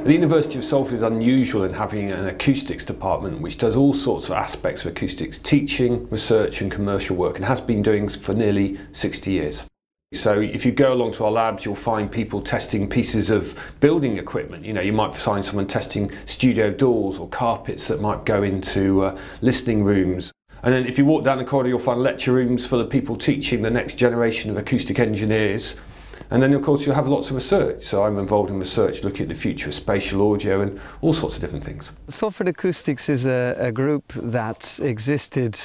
The University of Salford is unusual in having an acoustics department which does all sorts of aspects of acoustics, teaching, research and commercial work, and has been doing for nearly 60 years. So if you go along to our labs, you'll find people testing pieces of building equipment. You know, you might find someone testing studio doors or carpets that might go into listening rooms. And then if you walk down the corridor, you'll find lecture rooms full of people teaching the next generation of acoustic engineers. And then of course you'll have lots of research. So I'm involved in research looking at the future of spatial audio and all sorts of different things. Salford Acoustics is a group that's existed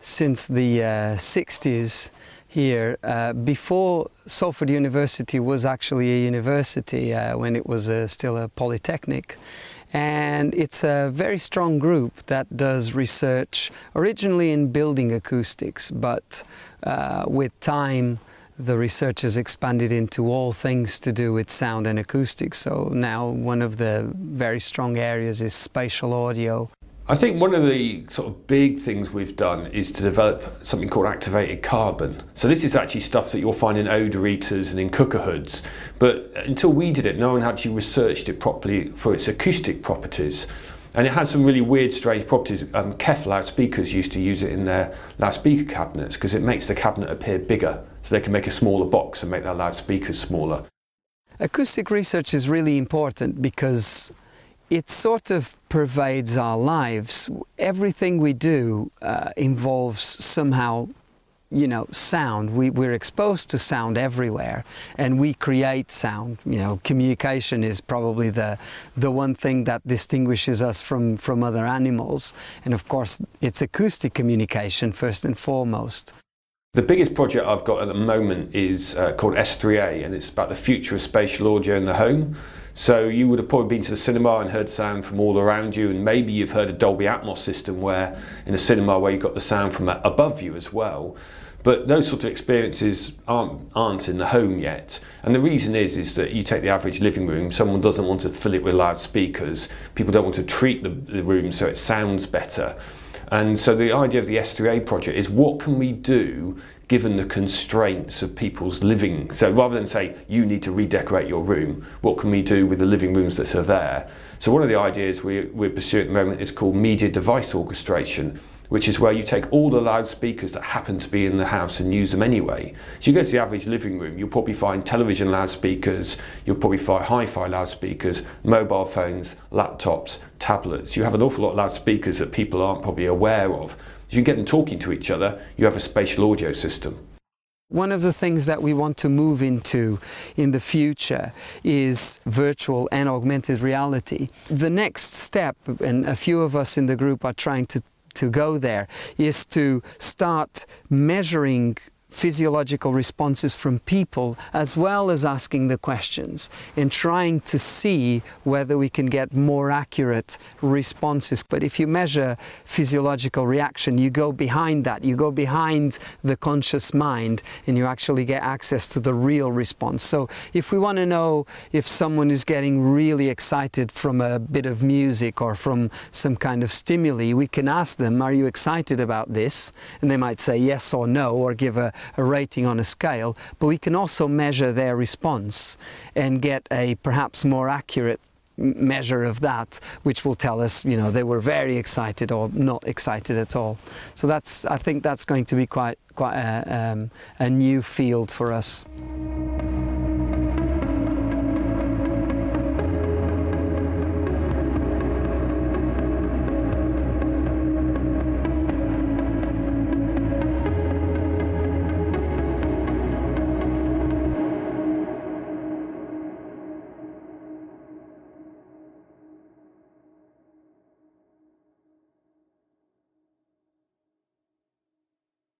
since the 60s here. Before Salford University was actually a university, when it was still a polytechnic. And it's a very strong group that does research originally in building acoustics, but with time the research has expanded into all things to do with sound and acoustics. So now one of the very strong areas is spatial audio. I think one of the sort of big things we've done is to develop something called activated carbon. So this is actually stuff that you'll find in odour eaters and in cooker hoods. But until we did it, no one actually researched it properly for its acoustic properties. And it has some really weird, strange properties. KEF loudspeakers used to use it in their loudspeaker cabinets because it makes the cabinet appear bigger. So they can make a smaller box and make their loudspeakers smaller. Acoustic research is really important because it sort of pervades our lives. Everything we do involves somehow, you know, sound. We're exposed to sound everywhere and we create sound. You know, communication is probably the one thing that distinguishes us from other animals. And of course, it's acoustic communication first and foremost. The biggest project I've got at the moment is called S3A, and it's about the future of spatial audio in the home. So you would have probably been to the cinema and heard sound from all around you, and maybe you've heard a Dolby Atmos system where in a cinema where you've got the sound from above you as well. But those sort of experiences aren't in the home yet. And the reason is that you take the average living room, someone doesn't want to fill it with loudspeakers, people don't want to treat the room so it sounds better. And so the idea of the S3A project is what can we do given the constraints of people's living? So rather than say, you need to redecorate your room, what can we do with the living rooms that are there? So one of the ideas we're pursuing at the moment is called media device orchestration, which is where you take all the loudspeakers that happen to be in the house and use them anyway. So you go to the average living room, you'll probably find television loudspeakers, you'll probably find hi-fi loudspeakers, mobile phones, laptops, tablets. You have an awful lot of loudspeakers that people aren't probably aware of. If you can get them talking to each other, you have a spatial audio system. One of the things that we want to move into in the future is virtual and augmented reality. The next step, and a few of us in the group are trying to go there, is to start measuring physiological responses from people as well as asking the questions and trying to see whether we can get more accurate responses. But if you measure physiological reaction, you go behind that, you go behind the conscious mind and you actually get access to the real response. So if we want to know if someone is getting really excited from a bit of music or from some kind of stimuli, we can ask them, are you excited about this? And they might say yes or no, or give a rating on a scale, but we can also measure their response and get a perhaps more accurate measure of that, which will tell us, you know, they were very excited or not excited at all. So I think that's going to be quite a new field for us.